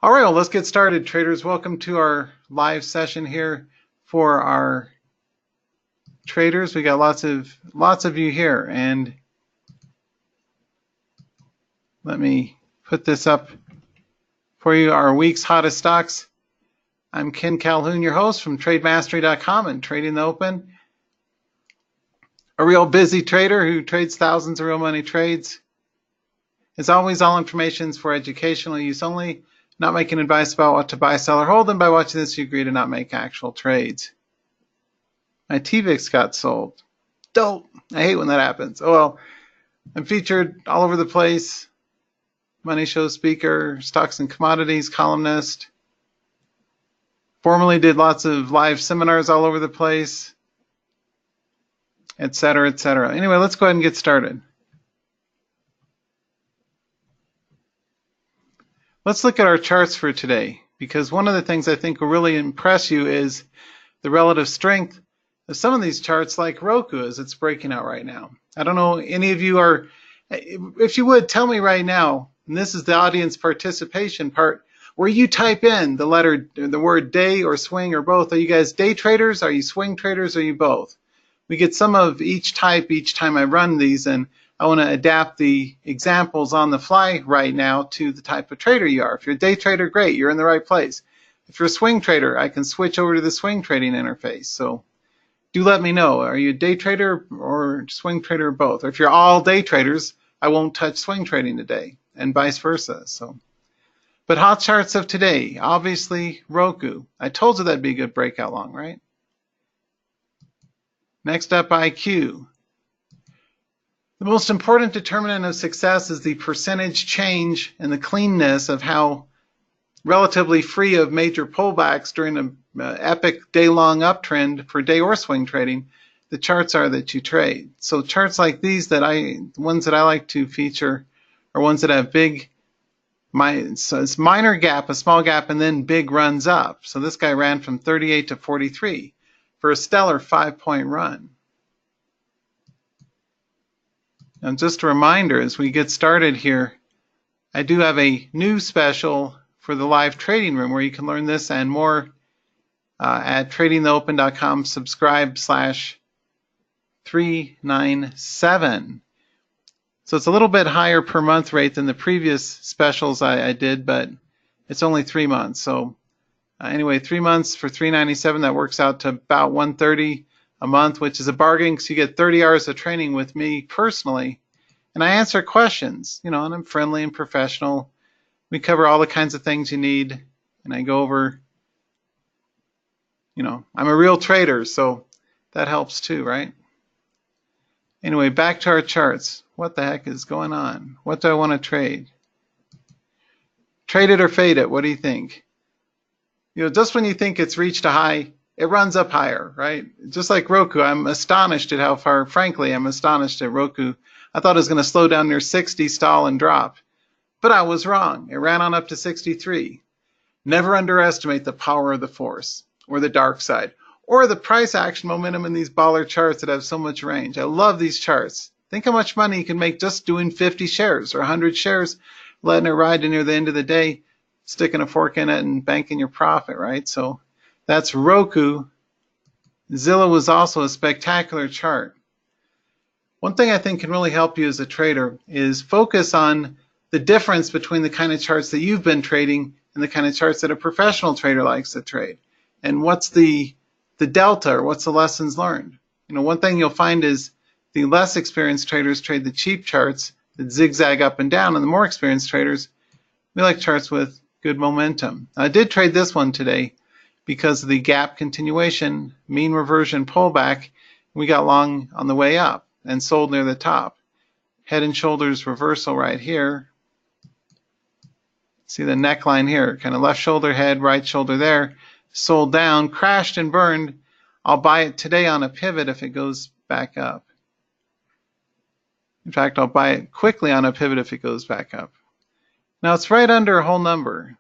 All right, well, let's get started, traders. Welcome to our live session here for our traders. We got lots of you here, and let me put this up for you. Our week's hottest stocks. I'm Ken Calhoun, your host from TradeMastery.com and Trading the Open. A real busy trader who trades thousands of real money trades. As always, all information is for educational use only. Not making advice about what to buy, sell, or hold, and by watching this, you agree to not make actual trades. My TVIX got sold. Dope. I hate when that happens. Oh well, I'm featured all over the place. Money show speaker, stocks and commodities columnist. Formerly did lots of live seminars all over the place, etc., etc. Anyway, let's go ahead and get started. Let's look at our charts for today, because one of the things I think will really impress you is the relative strength of some of these charts, like Roku, as it's breaking out right now. I don't know, any of you are, if you would, tell me right now, and this is the audience participation part, where you type in the word day or swing or both. Are you guys day traders? Are you swing traders? Are you both? We get some of each type each time I run these, and I want to adapt the examples on the fly right now to the type of trader you are. If you're a day trader, great, you're in the right place. If you're a swing trader, I can switch over to the swing trading interface. So do let me know. Are you a day trader or swing trader or both? Or if you're all day traders, I won't touch swing trading today, and vice versa. But hot charts of today, obviously Roku. I told you that'd be a good breakout long, right? Next up, IQ. The most important determinant of success is the percentage change and the cleanness of how relatively free of major pullbacks during an epic day-long uptrend for day or swing trading the charts are that you trade. So charts like these, the ones that I like to feature, are ones that have so it's minor gap, a small gap, and then big runs up. So this guy ran from 38 to 43 for a stellar 5-point run. Now, just a reminder, as we get started here, I do have a new special for the live trading room where you can learn this and more at tradingtheopen.com, subscribe/397. So it's a little bit higher per month rate than the previous specials I did, but it's only 3 months. So anyway, 3 months for $397, that works out to about $130 a month, which is a bargain because you get 30 hours of training with me personally. And I answer questions, and I'm friendly and professional. We cover all the kinds of things you need, and I go over, I'm a real trader, so that helps too, right? Anyway, back to our charts. What the heck is going on? What do I want to trade? Trade it or fade it? What do you think? Just when you think it's reached a high, it runs up higher, right? Just like Roku, I'm astonished at how far, frankly, I'm astonished at Roku. I thought it was going to slow down near 60, stall, and drop. But I was wrong. It ran on up to 63. Never underestimate the power of the force, or the dark side, or the price action momentum in these baller charts that have so much range. I love these charts. Think how much money you can make just doing 50 shares or 100 shares, letting it ride to near the end of the day, sticking a fork in it and banking your profit, right? So that's Roku. Zillow was also a spectacular chart. One thing I think can really help you as a trader is focus on the difference between the kind of charts that you've been trading and the kind of charts that a professional trader likes to trade. And what's the delta, or what's the lessons learned? One thing you'll find is the less experienced traders trade the cheap charts that zigzag up and down, and the more experienced traders, we like charts with good momentum. I did trade this one today because of the gap continuation, mean reversion pullback. We got long on the way up and sold near the top. Head and shoulders reversal right here. See the neckline here, kind of left shoulder head, right shoulder there. Sold down, crashed and burned. I'll buy it today on a pivot if it goes back up. In fact, I'll buy it quickly on a pivot if it goes back up. Now it's right under a whole number.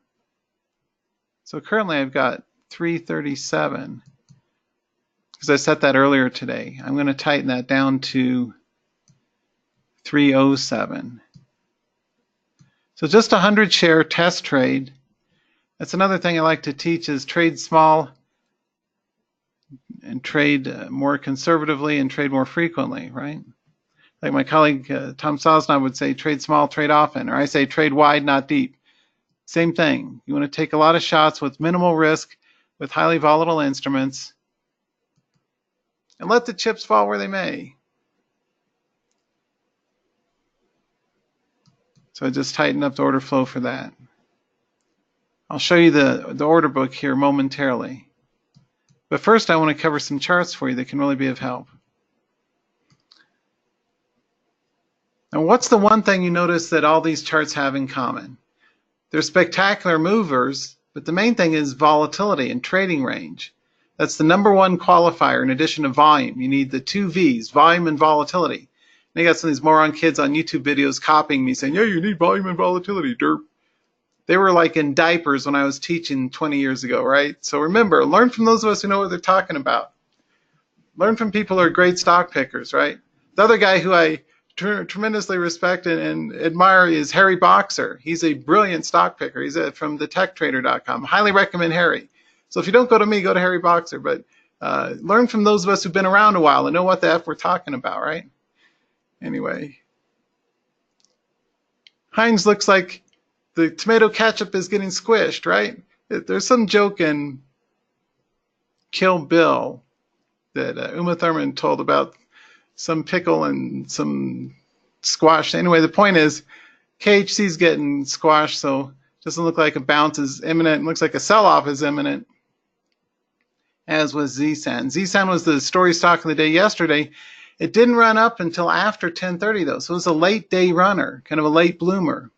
So currently I've got 337 because I set that earlier today. I'm going to tighten that down to 307. So just a 100 share test trade That's another thing I like to teach is trade small and trade more conservatively and trade more frequently, right? Like my colleague Tom Sosnow would say, trade small, trade often, or I say trade wide, not deep. Same thing. You want to take a lot of shots with minimal risk, with highly volatile instruments, and let the chips fall where they may. So I just tightened up the order flow for that. I'll show you the order book here momentarily. But first I want to cover some charts for you that can really be of help. Now what's the one thing you notice that all these charts have in common? They're spectacular movers, but the main thing is volatility and trading range. That's the number one qualifier in addition to volume. You need the two V's, volume and volatility. And I got some of these moron kids on YouTube videos copying me saying, yeah, you need volume and volatility, derp. They were like in diapers when I was teaching 20 years ago, right? So remember, learn from those of us who know what they're talking about. Learn from people who are great stock pickers, right? The other guy who I tremendously respect and admire is Harry Boxer. He's a brilliant stock picker. He's from thetechtrader.com. Highly recommend Harry. So if you don't go to me, go to Harry Boxer. But learn from those of us who've been around a while and know what the F we're talking about, right? Anyway. Heinz looks like the tomato ketchup is getting squished, right? There's some joke in Kill Bill that Uma Thurman told about some pickle and some squash. Anyway, the point is KHC's getting squashed, so it doesn't look like a bounce is imminent. It looks like a sell-off is imminent, as was ZSAN. ZSAN was the story stock of the day yesterday. It didn't run up until after 10:30 though, so it was a late day runner, kind of a late bloomer.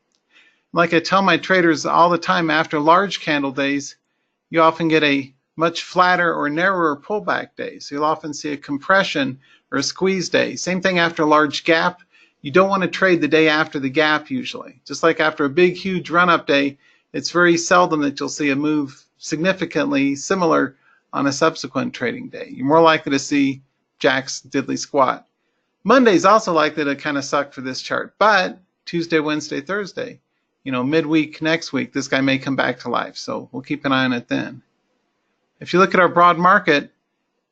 Like I tell my traders all the time, after large candle days, you often get a much flatter or narrower pullback day. So you'll often see a compression or a squeeze day. Same thing after a large gap. You don't want to trade the day after the gap usually. Just like after a big, huge run-up day, it's very seldom that you'll see a move significantly similar on a subsequent trading day. You're more likely to see Jack's diddly squat. Monday's also likely to kind of suck for this chart, but Tuesday, Wednesday, Thursday, midweek next week, this guy may come back to life. So we'll keep an eye on it then. If you look at our broad market,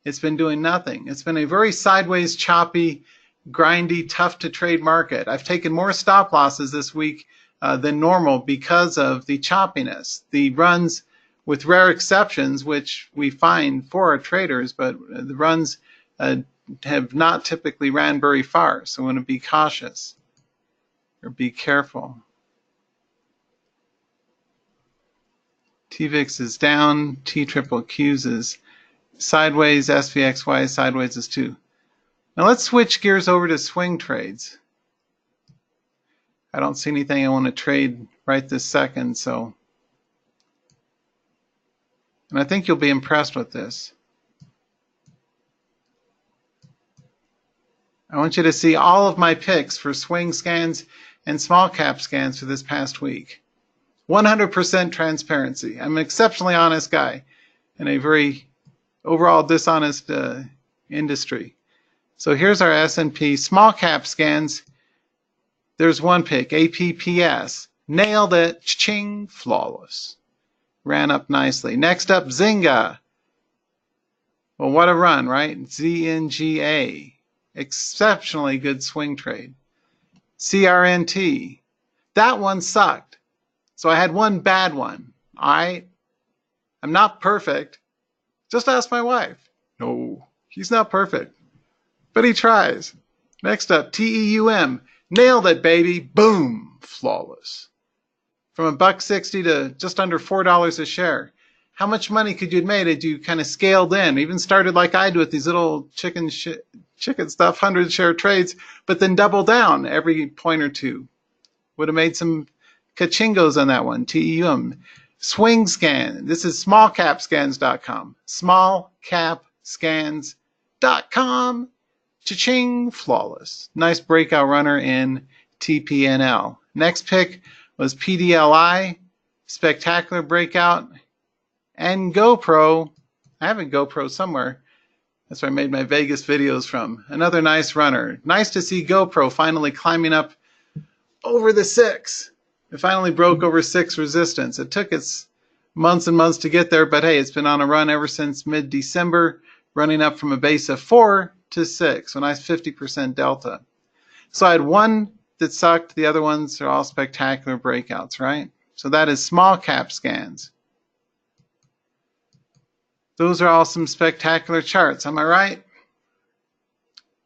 it's been doing nothing. It's been a very sideways, choppy, grindy, tough to trade market. I've taken more stop losses this week than normal because of the choppiness. The runs, with rare exceptions, which we find for our traders, but the runs have not typically ran very far. So we want to be cautious or be careful. TVIX is down, TQQQs is sideways, SVXY sideways is too. Now let's switch gears over to swing trades. I don't see anything I want to trade right this second, so. And I think you'll be impressed with this. I want you to see all of my picks for swing scans and small cap scans for this past week. 100% transparency. I'm an exceptionally honest guy in a very overall dishonest industry. So here's our S&P small cap scans. There's one pick, APPS. Nailed it. Ching, flawless. Ran up nicely. Next up, Zynga. Well, what a run, right? ZNGA. Exceptionally good swing trade. CRNT. That one sucked. So I had one bad one. I'm not perfect. Just ask my wife. No, he's not perfect. But he tries. Next up, TEUM. Nailed it, baby. Boom. Flawless. From $1.60 to just under $4 a share. How much money could you have made had you kind of scaled in? Even started like I do with these little chicken stuff, 100 share trades, but then double down every point or two. Would have made some kachingos on that one. TEUM. Swing scan. This is smallcapscans.com. Smallcapscans.com. Cha-ching. Flawless. Nice breakout runner in TPNL. Next pick was PDLI. Spectacular breakout. And GoPro. I have a GoPro somewhere. That's where I made my Vegas videos from. Another nice runner. Nice to see GoPro finally climbing up over the 6. It finally broke over 6 resistance. It took its months and months to get there, but hey, it's been on a run ever since mid-December, running up from a base of 4 to 6, a nice 50% delta. So I had one that sucked, the other ones are all spectacular breakouts, right? So that is small cap scans. Those are all some spectacular charts, am I right?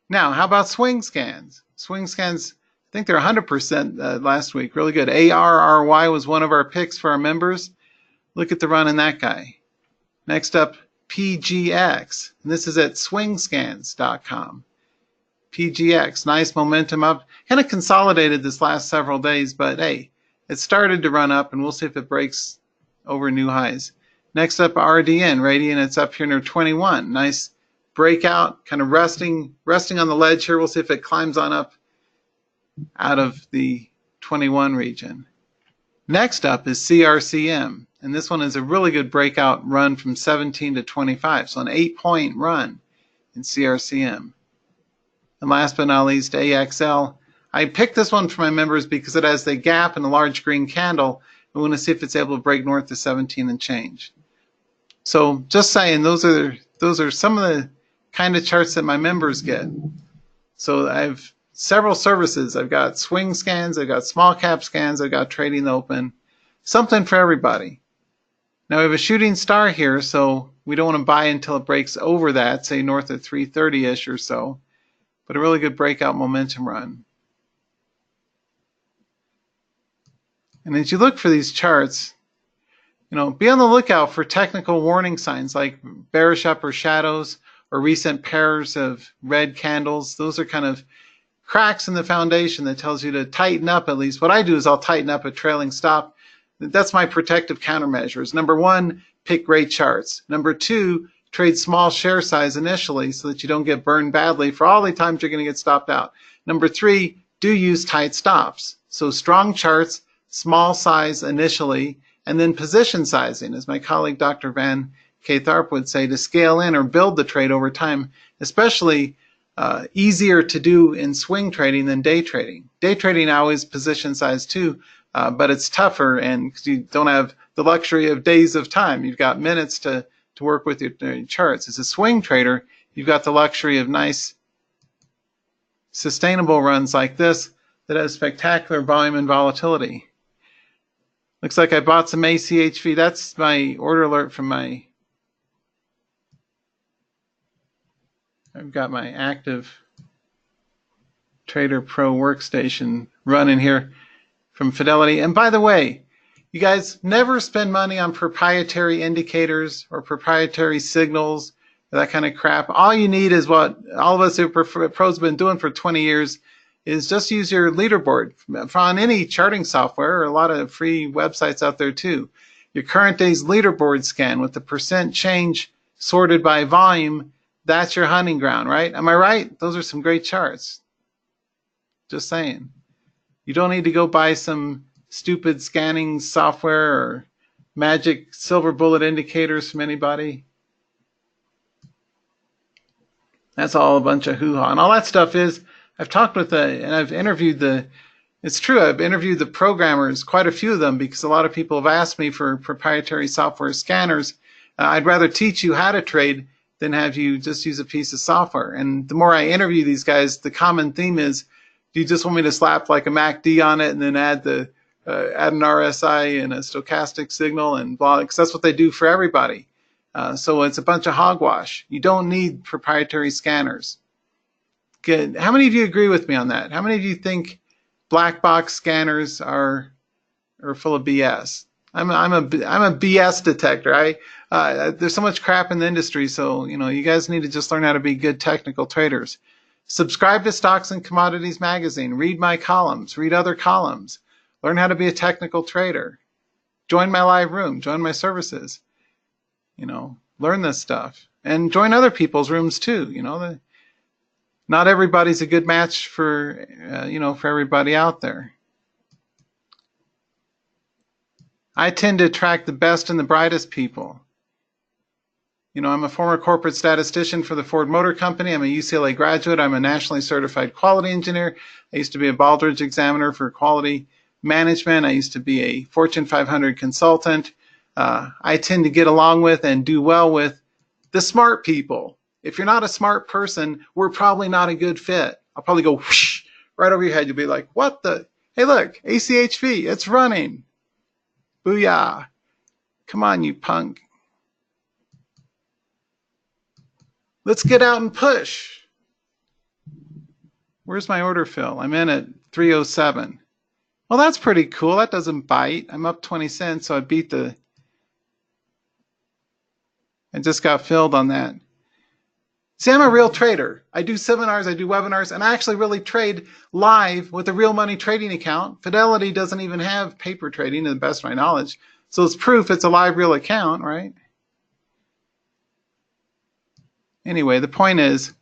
Now, how about swing scans? Swing scans, I think they're 100% last week, really good. ARRY was one of our picks for our members. Look at the run in that guy. Next up, PGX, and this is at swingscans.com. PGX, nice momentum up. Kind of consolidated this last several days, but hey, it started to run up, and we'll see if it breaks over new highs. Next up, RDN, Radian, it's up here near 21. Nice breakout, kind of resting on the ledge here. We'll see if it climbs on up out of the 21 region. Next up is CRCM, and this one is a really good breakout run from 17 to 25, so an 8-point run in CRCM. And last but not least, AXL. I picked this one for my members because it has the gap and a large green candle. We want to see if it's able to break north of 17 and change. So just saying, those are some of the kind of charts that my members get. So I have several services. I've got swing scans, I've got small cap scans, I've got trading open. Something for everybody. Now we have a shooting star here, so we don't want to buy until it breaks over that, say north of 330-ish or so. But a really good breakout momentum run. And as you look for these charts, be on the lookout for technical warning signs like bearish upper shadows or recent pairs of red candles. Those are kind of cracks in the foundation that tells you to tighten up at least. What I do is I'll tighten up a trailing stop. That's my protective countermeasures. Number one, pick great charts. Number two, trade small share size initially so that you don't get burned badly for all the times you're going to get stopped out. Number three, do use tight stops. So strong charts, small size initially, and then position sizing, as my colleague Dr. Van K. Tharp would say, to scale in or build the trade over time, especially easier to do in swing trading than day trading. Day trading always position size too, but it's tougher, and you don't have the luxury of days of time. You've got minutes to work with your charts. As a swing trader, you've got the luxury of nice sustainable runs like this that has spectacular volume and volatility. Looks like I bought some ACHV. That's my order alert from I've got my active Trader Pro workstation running here from Fidelity. And by the way, you guys never spend money on proprietary indicators or proprietary signals or that kind of crap. All you need is what all of us who are pros have been doing for 20 years is just use your leaderboard on any charting software, or a lot of free websites out there too. Your current day's leaderboard scan with the percent change sorted by volume, that's your hunting ground, right? Am I right? Those are some great charts. Just saying. You don't need to go buy some stupid scanning software or magic silver bullet indicators from anybody. That's all a bunch of hoo-ha. And all that stuff is, I've talked with and I've interviewed it's true, I've interviewed the programmers, quite a few of them, because a lot of people have asked me for proprietary software scanners. I'd rather teach you how to trade than have you just use a piece of software. And the more I interview these guys, the common theme is, do you just want me to slap like a MACD on it and then add an RSI and a stochastic signal and blah, because that's what they do for everybody. So it's a bunch of hogwash. You don't need proprietary scanners. Good. How many of you agree with me on that? How many of you think black box scanners are full of BS? I'm a BS detector. There's so much crap in the industry, so you guys need to just learn how to be good technical traders. Subscribe to Stocks and Commodities magazine. Read my columns. Read other columns. Learn how to be a technical trader. Join my live room. Join my services. Learn this stuff and join other people's rooms too. Not everybody's a good match for for everybody out there. I tend to attract the best and the brightest people. I'm a former corporate statistician for the Ford Motor Company. I'm a UCLA graduate. I'm a nationally certified quality engineer. I used to be a Baldrige examiner for quality management. I used to be a Fortune 500 consultant. I tend to get along with and do well with the smart people. If you're not a smart person, we're probably not a good fit. I'll probably go whoosh, right over your head. You'll be like, what the? Hey, look, ACHV, it's running. Booyah. Come on, you punk. Let's get out and push. Where's my order fill? I'm in at 307. Well, that's pretty cool. That doesn't bite. I'm up 20 cents, so I beat the... I just got filled on that. See, I'm a real trader. I do seminars, I do webinars, and I actually really trade live with a real money trading account. Fidelity doesn't even have paper trading, to the best of my knowledge. So it's proof it's a live, real account, right? Anyway, the point is,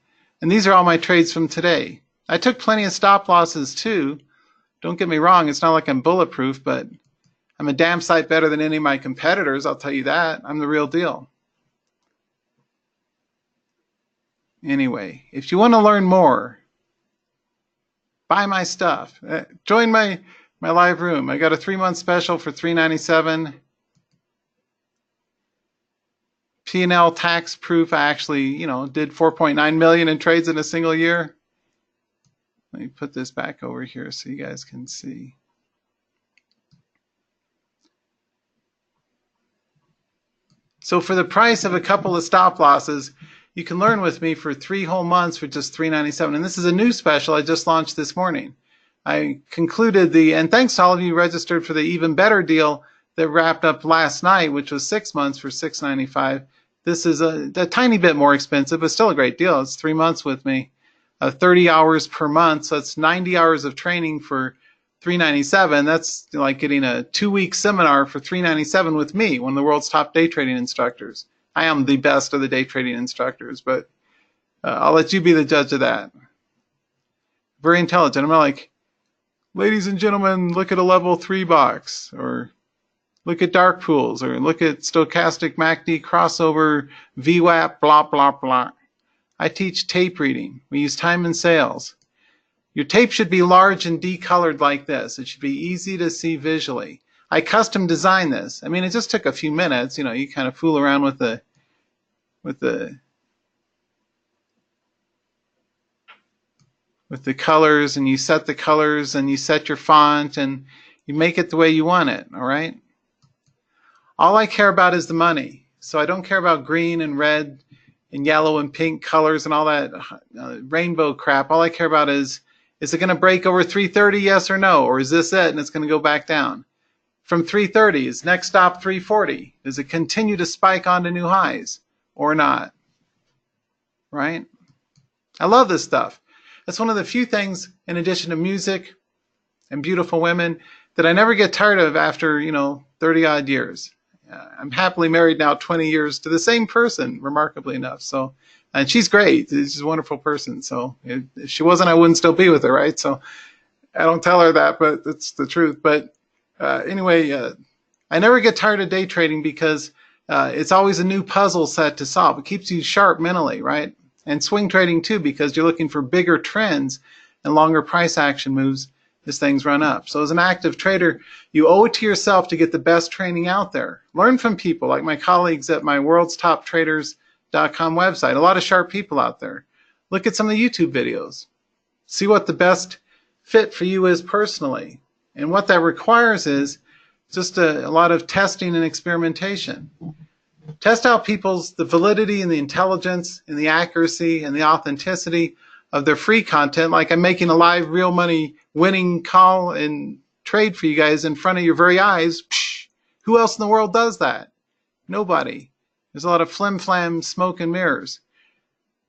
and these are all my trades from today. I took plenty of stop losses too. Don't get me wrong, it's not like I'm bulletproof, but I'm a damn sight better than any of my competitors, I'll tell you that. I'm the real deal. Anyway, if you want to learn more, buy my stuff. Join my live room. I got a 3-month special for $397. P&L tax proof. I actually, did 4.9 million in trades in a single year. Let me put this back over here so you guys can see. So for the price of a couple of stop losses, you can learn with me for 3 whole months for just $397. And this is a new special I just launched this morning. I concluded and thanks to all of you registered for the even better deal that wrapped up last night, which was 6 months for $695. This is a tiny bit more expensive, but still a great deal. It's 3 months with me, 30 hours per month. So it's 90 hours of training for $397. That's like getting a 2-week seminar for $397 with me, one of the world's top day trading instructors. I am the best of the day trading instructors, but I'll let you be the judge of that. Very intelligent. I'm not like, ladies and gentlemen, look at a level 3 box, or look at dark pools, or look at stochastic MACD crossover, VWAP, blah, blah, blah. I teach tape reading. We use time and sales. Your tape should be large and decolored like this. It should be easy to see visually. I custom designed this. I mean, it just took a few minutes. You kind of fool around with the colors, and you set the colors, and you set your font, and you make it the way you want it, all right? All I care about is the money. So I don't care about green and red and yellow and pink colors and all that rainbow crap. All I care about is it going to break over 330, yes or no? Or is this it and it's going to go back down? From 330, is next stop 340? Does it continue to spike onto new highs or not? Right? I love this stuff. That's one of the few things, in addition to music and beautiful women, that I never get tired of after, 30 odd years. I'm happily married now 20 years to the same person, remarkably enough. So, and she's great. She's a wonderful person. So if she wasn't, I wouldn't still be with her, right? So I don't tell her that, but it's the truth. But anyway, I never get tired of day trading because it's always a new puzzle set to solve. It keeps you sharp mentally, right? And swing trading too, because you're looking for bigger trends and longer price action moves as things run up. So as an active trader, you owe it to yourself to get the best training out there. Learn from people like my colleagues at my worldstoptraders.com website. A lot of sharp people out there. Look at some of the YouTube videos. See what the best fit for you is personally. And what that requires is just a lot of testing and experimentation. Test out the validity and the intelligence and the accuracy and the authenticity of their free content, like I'm making a live real money winning call and trade for you guys in front of your very eyes. Psh, who else in the world does that? Nobody. There's a lot of flim-flam, smoke and mirrors.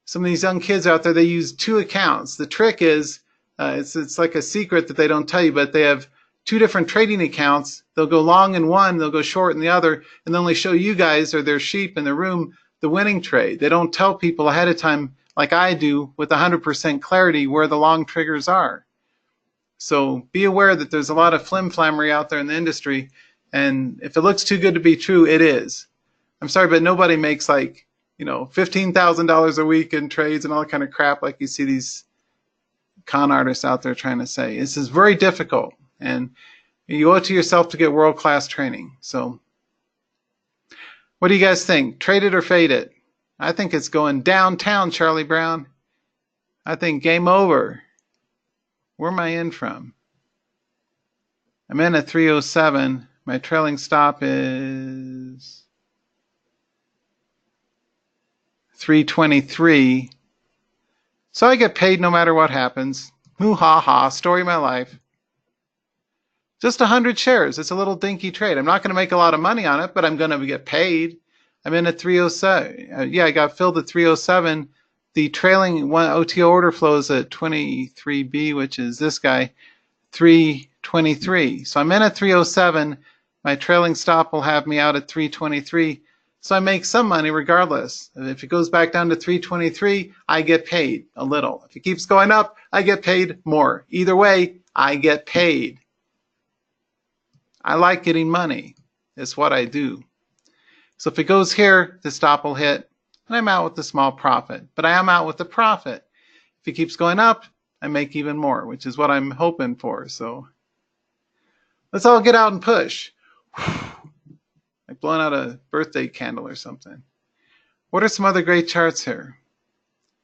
Some of these young kids out there, they use 2 accounts. The trick is, it's like a secret that they don't tell you, but they have 2 different trading accounts. They'll go long in one, they'll go short in the other, and then they show you guys or their sheep in the room the winning trade. They don't tell people ahead of time, like I do, with 100% clarity where the long triggers are. So be aware that there's a lot of flim-flammery out there in the industry, and if it looks too good to be true, it is. I'm sorry, but nobody makes like, $15,000 a week in trades and all that kind of crap like you see these con artists out there trying to say. This is very difficult, and you owe it to yourself to get world-class training. So What do you guys think? Trade it or fade it? I think it's going downtown, Charlie Brown. I think game over. Where am I in from? I'm in at 307. My trailing stop is 323. So I get paid no matter what happens. Moo ha ha, story of my life. Just 100 shares. It's a little dinky trade. I'm not going to make a lot of money on it, but I'm going to get paid. I'm in at 307. Yeah, I got filled at 307. The trailing one OTO order flows at 23B, which is this guy, 323. So I'm in at 307. My trailing stop will have me out at 323. So I make some money regardless. If it goes back down to 323, I get paid a little. If it keeps going up, I get paid more. Either way, I get paid. I like getting money. It's what I do. So if it goes here, the stop will hit, and I'm out with a small profit. But I am out with a profit. If it keeps going up, I make even more, which is what I'm hoping for. So let's all get out and push. Like blowing out a birthday candle or something. What are some other great charts here?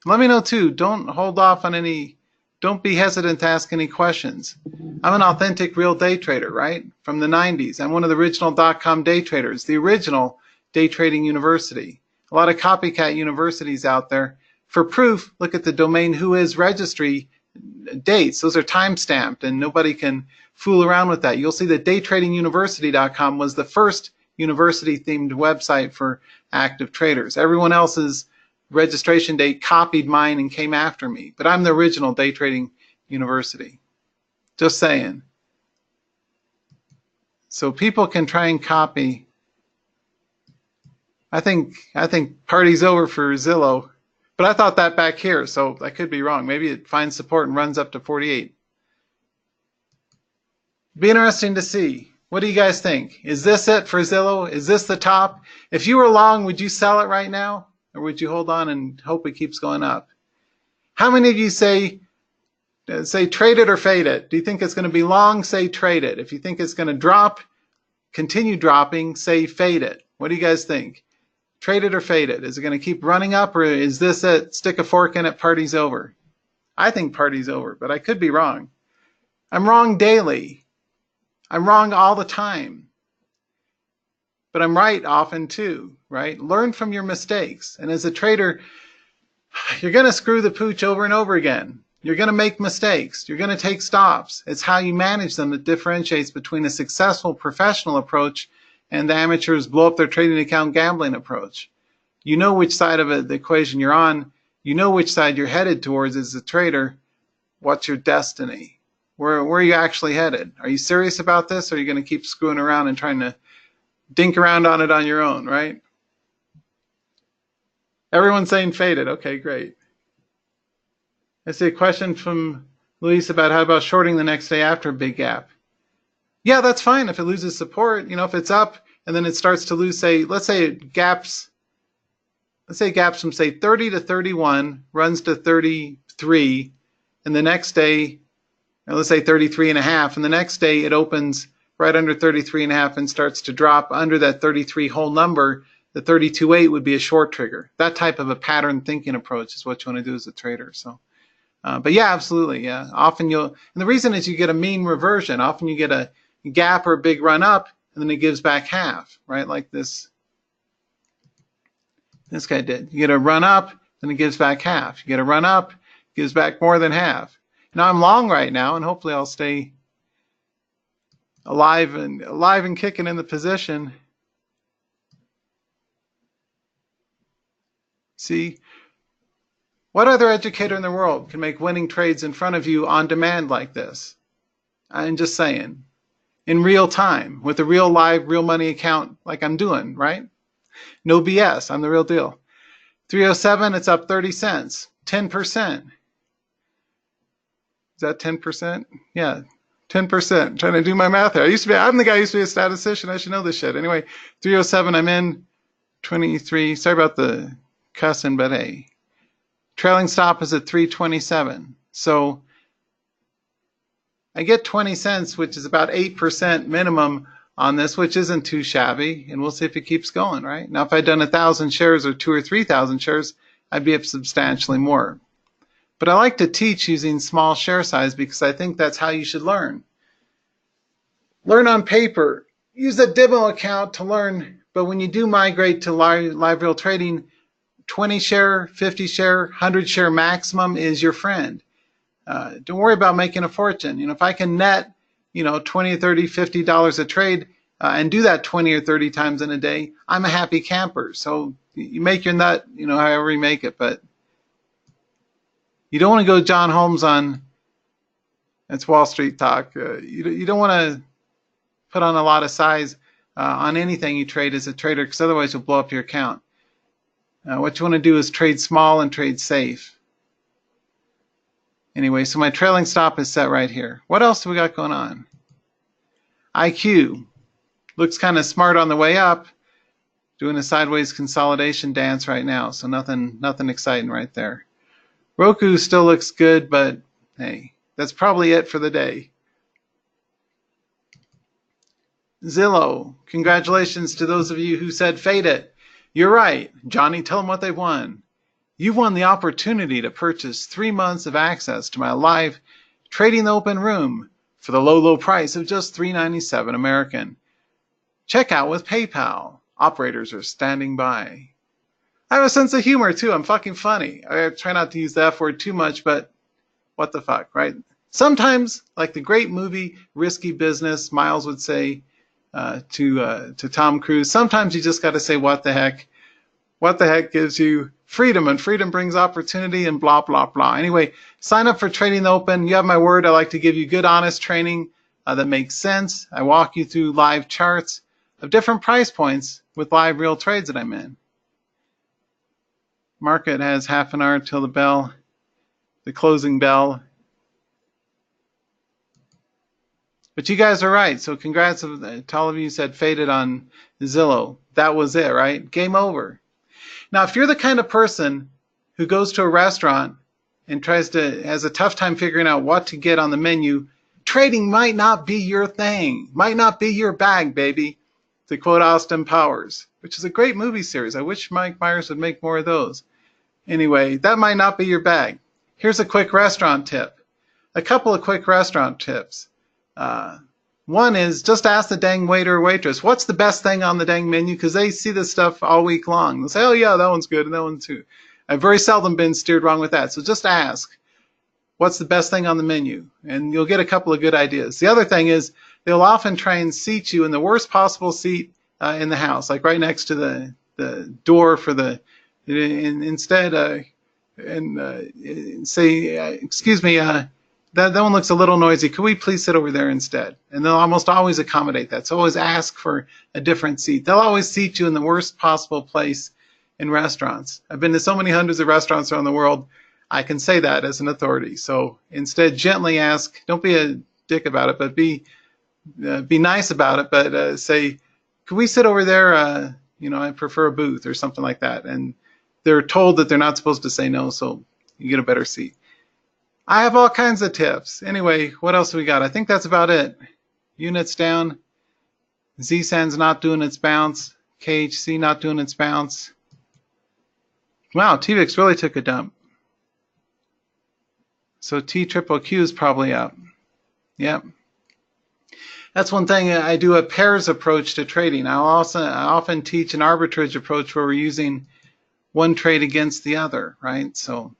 Let me know too. Don't hold off on any, don't be hesitant to ask any questions. I'm an authentic real day trader, right? From the 90s. I'm one of the original .com day traders, the original day trading university. A lot of copycat universities out there. For proof, look at the domain whois registry dates. Those are time stamped and nobody can fool around with that. You'll see that daytradinguniversity.com was the first university themed website for active traders. Everyone else's registration date copied mine and came after me, but I'm the original day trading university. Just saying. So people can try and copy. I think party's over for Zillow, but I thought that back here, so I could be wrong. Maybe it finds support and runs up to 48. Be interesting to see. What do you guys think? Is this it for Zillow? Is this the top? If you were long, would you sell it right now? Or would you hold on and hope it keeps going up? How many of you say trade it or fade it? Do you think it's going to be long? Say trade it. If you think it's going to drop, continue dropping, say fade it. What do you guys think? Trade it or fade it? Is it going to keep running up, or is this it? Stick a fork in it, party's over. I think party's over, but I could be wrong. I'm wrong daily. I'm wrong all the time. But I'm right often too, right? Learn from your mistakes. And as a trader, you're going to screw the pooch over and over again. You're going to make mistakes. You're going to take stops. It's how you manage them that differentiates between a successful professional approach and the amateurs blow up their trading account gambling approach. You know which side of the equation you're on. You know which side you're headed towards as a trader. What's your destiny? Where are you actually headed? Are you serious about this, or are you going to keep screwing around and trying to dink around on it on your own, right? Everyone's saying faded. Okay, great. I see a question from Luis about how about shorting the next day after a big gap. Yeah, that's fine if it loses support. You know, if it's up and then it starts to lose, say, let's say it gaps. Let's say it gaps from say 30 to 31, runs to 33, and the next day, let's say 33 and a half, and the next day it opens right under 33 and a half and starts to drop under that 33 whole number. The 32.8 would be a short trigger. That type of a pattern thinking approach is what you want to do as a trader. So, but yeah, absolutely, yeah. Often and the reason is you get a mean reversion. Often you get a gap or a big run up, and then it gives back half, right? Like this guy did. You get a run up, then it gives back half. You get a run up, gives back more than half. Now I'm long right now, and hopefully I'll stay alive and kicking in the position. See, what other educator in the world can make winning trades in front of you on demand like this? I'm just saying. In real time, with a real live, real money account like I'm doing, right? No BS, I'm the real deal. 307, it's up 30 cents, 10%. Is that 10%? Yeah, 10%. Trying to do my math here. I'm the guy who used to be a statistician. I should know this shit. Anyway, 307, I'm in 23. Sorry about the cussing, but hey. Trailing stop is at 327. So I get 20 cents, which is about 8% minimum on this, which isn't too shabby, and we'll see if it keeps going, right? Now, if I'd done 1,000 shares or 2,000 or 3,000 shares, I'd be up substantially more. But I like to teach using small share size because I think that's how you should learn. Learn on paper. Use a demo account to learn, but when you do migrate to live real trading, 20 share, 50 share, 100 share maximum is your friend. Don't worry about making a fortune. If I can net, $20 or $30, $50 a trade and do that 20 or 30 times in a day, I'm a happy camper. So you make your nut, however you make it, but you don't want to go John Holmes on, that's Wall Street talk. You don't want to put on a lot of size on anything you trade as a trader, because otherwise you'll blow up your account. What you want to do is trade small and trade safe. Anyway, so my trailing stop is set right here. What else do we got going on? IQ looks kind of smart on the way up, doing a sideways consolidation dance right now, so nothing exciting right there. Roku still looks good, but hey, that's probably it for the day. Zillow, congratulations to those of you who said fade it. You're right. Johnny, tell them what they won. You won the opportunity to purchase 3 months of access to my live trading open room for the low price of just $3.97 American. Check out with PayPal. Operators are standing by. I have a sense of humor too. I'm fucking funny. I try not to use the F word too much, but what the fuck, right? Sometimes, like the great movie Risky Business, Miles would say to Tom Cruise, sometimes you just got to say what the heck. What the heck gives you freedom, and freedom brings opportunity, and blah, blah, blah. Anyway, sign up for Trading the Open. You have my word. I like to give you good, honest training that makes sense. I walk you through live charts of different price points with live real trades that I'm in. Market has half an hour till the bell, the closing bell. But you guys are right. So congrats to all of you who said faded on Zillow. That was it, right? Game over. Now, if you're the kind of person who goes to a restaurant and has a tough time figuring out what to get on the menu, trading might not be your thing, might not be your bag, baby, to quote Austin Powers, which is a great movie series. I wish Mike Myers would make more of those. Anyway, that might not be your bag. Here's a quick restaurant tip. A couple of quick restaurant tips. One is just ask the dang waiter or waitress, what's the best thing on the dang menu? Because they see this stuff all week long. They'll say, oh yeah, that one's good, and that one too. I've very seldom been steered wrong with that. So just ask, what's the best thing on the menu? And you'll get a couple of good ideas. The other thing is, they'll often try and seat you in the worst possible seat in the house, like right next to the door for the, instead, say, excuse me, that one looks a little noisy. Could we please sit over there instead? And they'll almost always accommodate that. So always ask for a different seat. They'll always seat you in the worst possible place in restaurants. I've been to so many hundreds of restaurants around the world, I can say that as an authority. So instead, gently ask. Don't be a dick about it, but be nice about it. But say, could we sit over there? I prefer a booth or something like that. And they're told that they're not supposed to say no, so you get a better seat. I have all kinds of tips. Anyway, what else do we got? I think that's about it. Units down. ZSAN's not doing its bounce. KHC not doing its bounce. Wow, TVIX really took a dump. So TQQQ is probably up. Yep. That's one thing. I do a pairs approach to trading. I often teach an arbitrage approach where we're using one trade against the other, right? So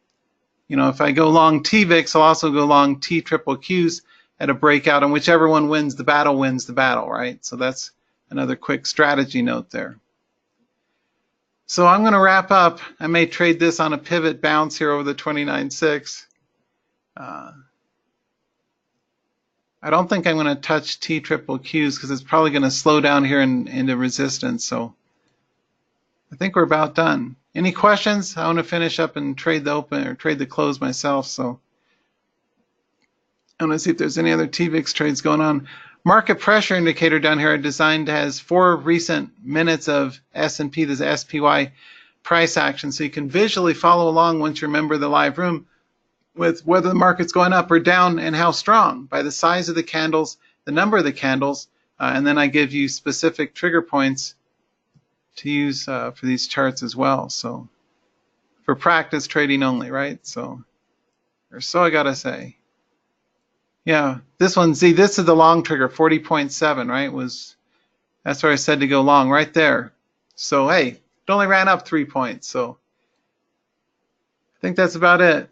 if I go long TVIX, I'll also go long TQQQs at a breakout, and whichever one wins the battle, right? So that's another quick strategy note there. So I'm going to wrap up. I may trade this on a pivot bounce here over the 29.6. I don't think I'm going to touch TQQQs because it's probably going to slow down here into resistance. So I think we're about done. Any questions? I want to finish up and trade the open or trade the close myself. So I want to see if there's any other TVIX trades going on. Market pressure indicator down here I designed has 4 recent minutes of S&P, this SPY price action. So you can visually follow along once you're a member of the live room with whether the market's going up or down and how strong by the size of the candles, the number of the candles, and then I give you specific trigger points to use for these charts as well. So for practice trading only, right? So, or so I gotta say. Yeah, this one, see, this is the long trigger, 40.7, right? That's where I said to go long, right there. So hey, it only ran up 3 points. So I think that's about it.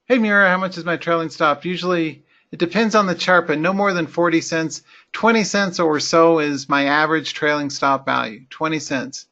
Hey Mira, how much is my trailing stop? Usually it depends on the chart, but no more than 40 cents. 20 cents or so is my average trailing stop value, 20 cents.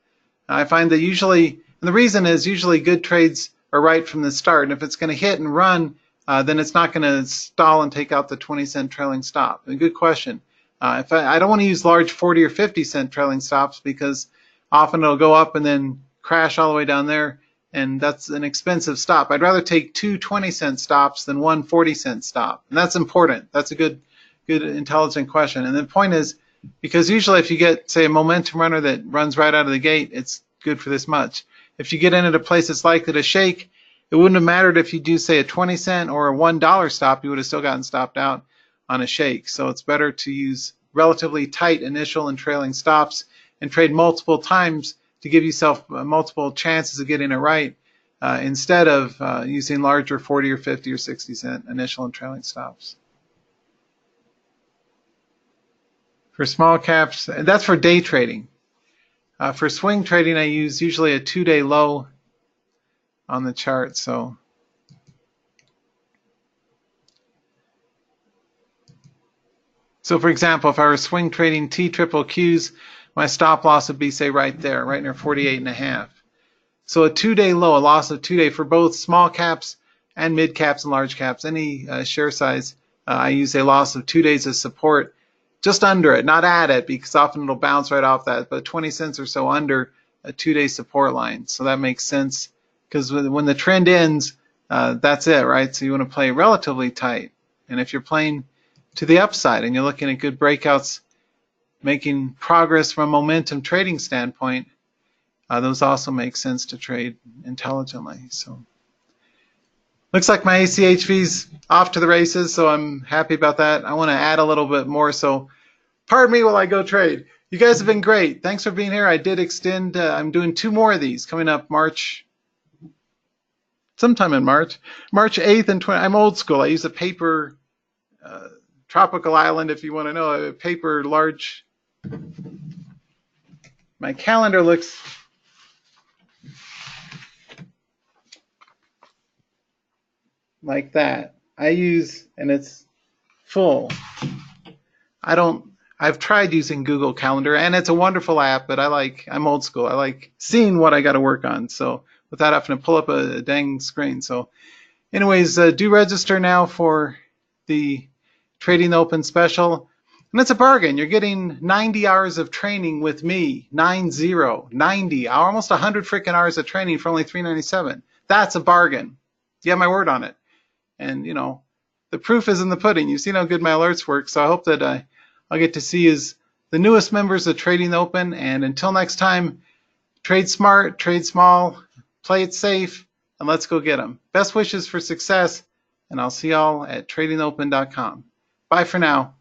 I find that usually, and the reason is usually good trades are right from the start. And if it's going to hit and run, then it's not going to stall and take out the 20-cent trailing stop. A good question. If I don't want to use large 40 or 50-cent trailing stops because often it'll go up and then crash all the way down there, and that's an expensive stop. I'd rather take two 20-cent stops than one 40-cent stop, and that's important. That's a good, intelligent question. And the point is, because usually if you get, say, a momentum runner that runs right out of the gate, it's good for this much. If you get in at a place that's likely to shake, it wouldn't have mattered if you do, say, a 20-cent or a $1 stop, you would have still gotten stopped out on a shake. So it's better to use relatively tight initial and trailing stops and trade multiple times to give yourself multiple chances of getting it right instead of using larger 40 or 50 or 60-cent initial and trailing stops. For small caps, that's for day trading. For swing trading, I use usually a 2-day low on the chart. So for example, if I were swing trading T triple Qs, my stop loss would be, say, right there, right near 48.5. So a 2-day low, a loss of 2 day for both small caps and mid caps and large caps, any share size, I use a loss of 2 days as support, just under it, not at it, because often it'll bounce right off that, but 20 cents or so under a 2-day support line. So that makes sense, because when the trend ends, that's it, right? So you want to play relatively tight. And if you're playing to the upside and you're looking at good breakouts, making progress from a momentum trading standpoint, those also make sense to trade intelligently. So looks like my ACHV's off to the races, so I'm happy about that. I want to add a little bit more, so pardon me while I go trade. You guys have been great. Thanks for being here. I did extend, I'm doing 2 more of these coming up sometime in March 8th and 20th. I'm old school. I use a paper tropical island, if you want to know, a paper large. My calendar looks like that. I use, and it's full. I've tried using Google Calendar, and it's a wonderful app, but I'm old school. I like seeing what I got to work on, so without having to pull up a dang screen. So anyways, do register now for the Trading the Open special. And it's a bargain. You're getting 90 hours of training with me. 90, almost 100 freaking hours of training for only $397. That's a bargain. You have my word on it. And you know, the proof is in the pudding. You've seen how good my alerts work. So I hope that I'll get to see you as the newest members of Trading the Open. And until next time, trade smart, trade small, play it safe, and let's go get them. Best wishes for success, and I'll see y'all at tradingopen.com. Bye for now.